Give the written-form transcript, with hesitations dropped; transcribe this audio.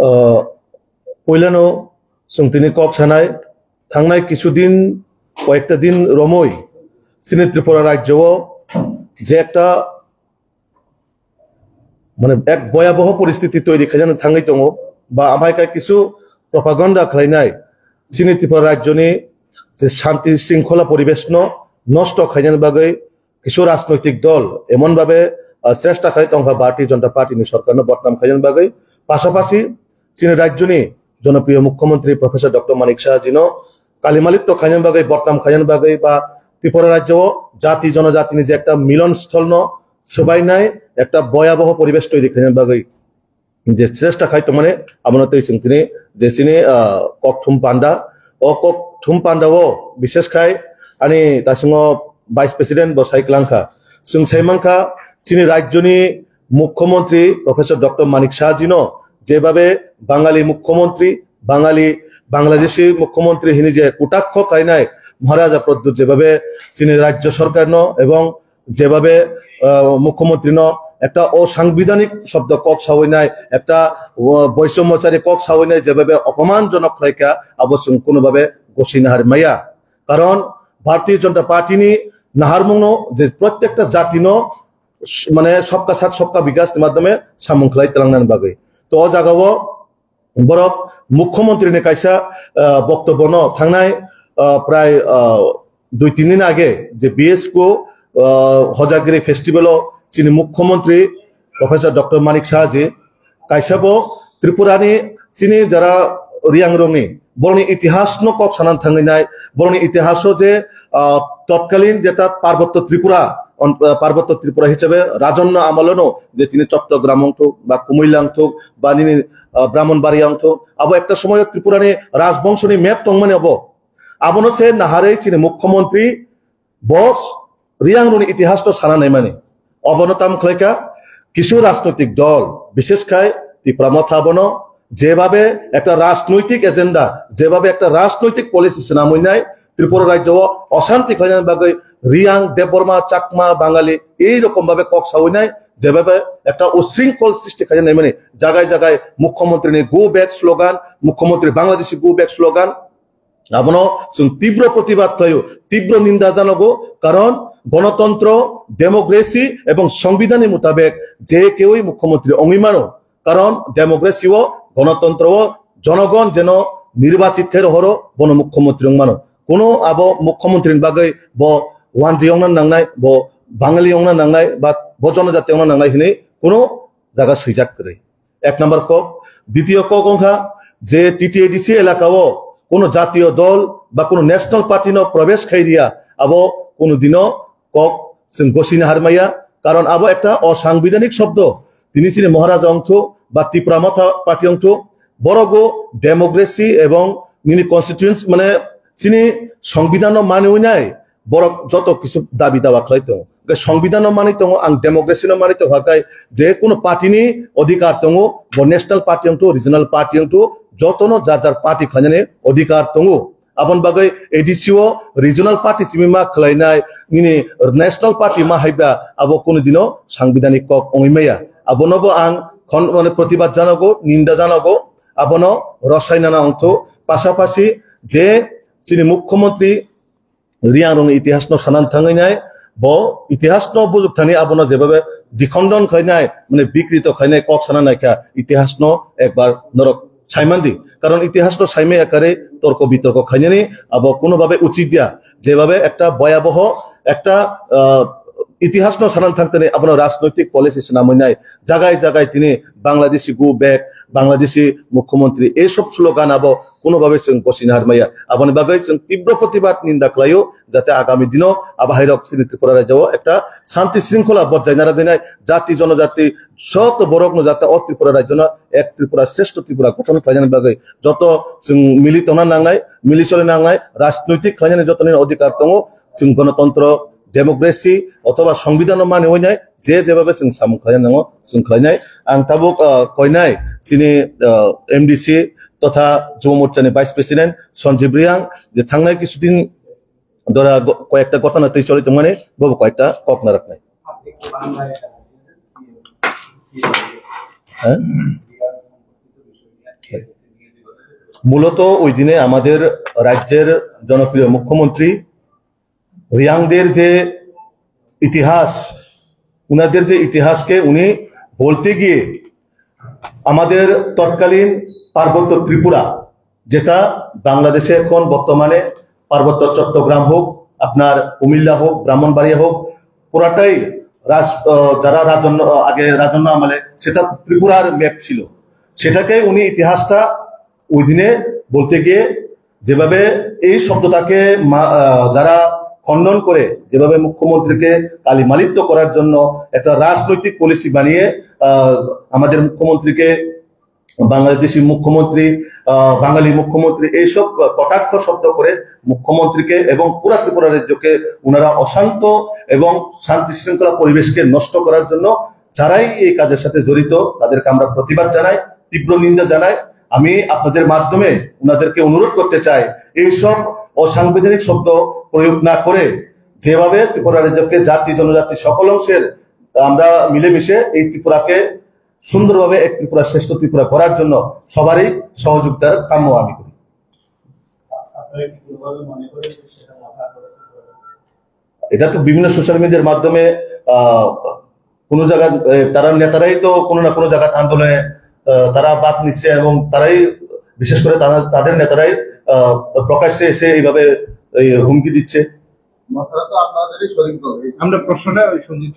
पयलानो जोंथिनि कक सानाय थांनाय किछुदिन कयेकटा दिन रमय चिनि त्रिपुरा राज्योआव जे एकटा माने एक भयाबह परिस्थिति तैरि खालामनो थाङै दङ बा आमहायखाय किछु प्रपागेन्डा खालामनाय चिनि त्रिपुरा राज्योनि जे शान्ति शृंखला परिवेश नष्ट खालामनो बागै किछु राजनैतिक दल एमन भावे चेष्टा खालामदों भारतीय जनता पार्टी सरकारनो बदनाम खालामनो बागै पाशापाशि चिनि राज्योनि जनप्रिय मुख्यमंत्री प्रोफेसर डॉक्टर मानिक साहाजीनो कालिमालिप्त खालामनो बागै बदनाम खालामनो बागै बा त्रिपुरा राज्योआव जाति जनजातिनि जे एकटा मिलन स्थल सोबायनाय एकटा भयाबह परिवेश तैरि खालामनो बागै जे चेष्टा खालामदों माने आबनो तै जोंथिनि जे चिनि ककथुम पान्डा ओ ककथुम पान्डाव विशेष खाय आनि दासिमाव वाइस प्रेसिडेंट बसाई क्लांखा जों साइमांखा चिनि राज्योनि मुख्यमंत्री प्रोफेसर डॉक्टर मानिक साहाजीनो जेभावे बांगाली मुख्यमंत्री बांगाली बांग्लादेशी मुख्यमंत्री हिनी जे कुटाक्ष खालामनाय महाराजा प्रद्युत जेभावे चिनि राज्य सरकारनो एवं जेभावे मुख्यमंत्रीनो একটা অসাংবিধানিক শব্দ কক সাওয়াইনাय একটা বৈষম্যচারী কক সাওয়াইনাय যেভাবে অপমানজনক খাইকা আবশ্যক কোনোভাবে গসিনা হারমাইয়া কারণ भारतीय जनता पार्टी नि नाहारमुंनो जे प्रत्येकटा जातिनो माने सबका साथ सबका विकास नि माध्यमे सामुंखलाय तलांनान बागै तो अ जागाव बरफ मुख्यमंत्री ने कायसा बक्तव्यनो थांनाय प्राय 2-3 दिन आगे जे बीएस को हजागिरी फेस्टिवल चिनि मुख्यमंत्री प्रोफेसर डॉक्टर मानिक साहाजी कायसाबो त्रिपुरानि चिनि जरा रियांगरंनि बरनि इतिहास न कक सानान थांनाय बरनि इतिहास जे तत्कालीन जेटा पार्वत्य त्रिपुरा हिसाबै राजन्य आमलनो जे तिनि चट्टग्राम बा कुमिल्ला बा निनि ब्राह्मणबाड़िया अब एक समय त्रिपुरानि राजबंशनि मेप दंमोन आबनो से नाहारै चिनि मुख्यमंत्री बस रियांगरंनि इतिहास तो साना नाय माने अबनताम खलायका किछु राजनैतिक दल विशेष खाय त्रिपुरा मथाबनो जेभावे एक राजनैतिक एजेंडा जेभावे एक राजनैतिक पलिसि सामयनाय त्रिपुरा राज्योआव अशांति खालामनो बागै रियां देबबर्मा चाकमा बांगाली এই রকম ভাবে কক সাওয়াইনাय जेभावे एक उशृंखल सृष्टि खालामनाय माने जागाय जागाय मुख्यमंत्री गो बैक स्लोगान मुख्यमंत्री बांग्लादेशी गो बैक स्लोगान आबनो जों तीव्र प्रतिबाद खालायो तीव्र निंदा जानांगौ कारण गणतंत्र डेमोक्रेसी एवं संविधान मुताबिक जे केउई मुख्यमंत्री अंगीमानो कारण डेमोक्रेसी गणतंत्र जनगण जेन निर्वाचित खेर हरो बन मुख्यमंत्री मानो कोनो आबो मुख्यमंत्री बागै ब वानजियावना नांनाय ब बांगालियावना नांनाय बा ब जनजातियावना नांनाय हिनै कोनो जागा सैजाक करे एक नम्बर कक द्वितीय कक अंखा जे टीटीएडीसी एलाकाओ कोनो जातीय दल बा कोनो नेशनल पार्टी न प्रवेश खाइरिया आबो कोनो दिनो कक जों गसिना हारमाया कारण आबो एकटा असांविधानिक शब्द तिनि चिनि महाराजा अंश बा त्रिपुरा माथा पार्टी अंश बरगो डेमोक्रेसी एवं निनि कन्स्टिट्यूएंस माने चिनि संविधान मानिनाय बरक जत किछु दाबी दावा खालायतो संविधान मानितो आं डेमोक्रेसी मानितो हाकाय जे कोनो पार्टीनि अधिकार दङ ब नेशनल पार्टी अंश रिजनल पार्टी अंश जतनो जार पार्टी खालायनाय अधिकार दङ आबन बागै एडीसीओ रिजनल पार्टी सिमिमा खालायनाय निनि नेशनल पार्टी माहायबा आबो कोनो दिनो सांविधानिक कक अंगैमाया आबनबो आं माने प्रतिबाद जानांगौ निंदा जानांगौ आबनो रसायना अंश पाशापाशि जे चिनि मुख्यमंत्री रियांगरंनि इतिहास न सानान थांनाय ब इतिहास न बुजुगथानि आबनो जेबाबे दिखंडन खायनाय माने विकृत खायनाय कक साना नायका इतिहास न एक बार नरक साइमानदि कारण इतिहास तो साइमे आकारे तर्क बितर्क खायनानि अब कोनो भाबे उचित दिया जेभाबे एकटा भयाबह एकटा इतिहास न सानान थांतने आपनो राजनैतिक पलिसि सामयनाय जागाय जागाय तिनि बांग्लादेशी गो बैक बांग्लादेशी मुख्यमंत्री ए सब स्लोगान आबो कोनो भाबे जों गसिना हारमाया आबनि बागै जों तीव्र प्रतिबाद निंदा खालायो जाते आगामी दिनाव आबाहायरक चिनि त्रिपुरा राज्योआव एकटा शांति शृंखला बजायना राखनाय जाति जनजाति सत बरक जाते अ त्रिपुरा राज्यना एक त्रिपुरा श्रेष्ठ त्रिपुरा गठन खालायनाय बागै जत जों मिलितना नांनाय मिलिसले नांनाय राजनैतिक खालायनाय जतनि अधिकार दङ जों गणतंत्र डेमोक्रेसी अथवा संविधान मानिनाय जेभाबे जों सामु खालायनांगौ जों खालायनाय आं ताबो कयनाय चिनि एमडीसी तथा जुव मोर्चानि वाइस प्रेसिडेंट सञ्जीव रियां जे थांनाय किछुदिन धरा कयेकटा घटना तै चलित माने बबो कयेकटा कक ना राखनाय মূলত ওই দিনে আমাদের রাজ্যের জনপ্রিয় মুখ্যমন্ত্রী রিয়াংদের যে ইতিহাস, উনাদের যে ইতিহাসকে উনি বলতে গিয়ে আমাদের তৎকালীন পার্বত্য ত্রিপুরা, যেটা বাংলাদেশে এখন বর্তমানে পার্বত্য চট্টগ্রাম হোক, আপনার কুমিল্লা হোক, ব্রাহ্মণবাড়িয়া হোক, পুরাটাই যারা আগে রাজন্য আমলে সেটা ত্রিপুরার ম্যাপ ছিল, সেটাকে উনি ইতিহাসটা ওই দিনে বলতে গিয়ে যেভাবে এই শব্দটাকে যারা খণ্ডন করে, যেভাবে মুখ্যমন্ত্রীকে কালিমালিপ্ত করার জন্য একটা রাজনৈতিক পলিসি বানিয়ে আমাদের মুখ্যমন্ত্রীকে বাংলাদেশি মুখ্যমন্ত্রী, বাঙালি মুখ্যমন্ত্রী এইসব কটাক্ষ শব্দ করে মুখ্যমন্ত্রীকে এবং পুরা ত্রিপুরা রাজ্যকে ওনারা অশান্ত এবং শান্তি শৃঙ্খলা পরিবেশকে নষ্ট করার জন্য যারাই এই কাজের সাথে জড়িত তাদেরকে আমরা প্রতিবাদ জানাই, তীব্র নিন্দা জানাই। আমি আপনাদের মাধ্যমে ওনাদেরকে অনুরোধ করতে চাই, এইসব অসাংবিধানিক শব্দ প্রয়োগ না করে যেভাবে ত্রিপুরা রাজ্যকে জাতি জনজাতি সকল অংশের আমরা মিলেমিশে এই ত্রিপুরাকে সুন্দরভাবে এক ত্রিপুরা শ্রেষ্ঠ ত্রিপুরা করার জন্য সবারই সহযোগিতার কাম্য আমি করি। এটা তো বিভিন্ন সোশ্যাল মিডিয়ার মাধ্যমে কোনো জায়গায় তারা নেতারাই তো কোনো না কোনো জায়গায় আন্দোলনে তারা বাদ নিচ্ছে এবং তারাই বিশেষ করে তাদের নেতারাই প্রকাশ্যে এসে এইভাবে হুমকি দিচ্ছে। আমরা প্রশ্নটা সঞ্জিত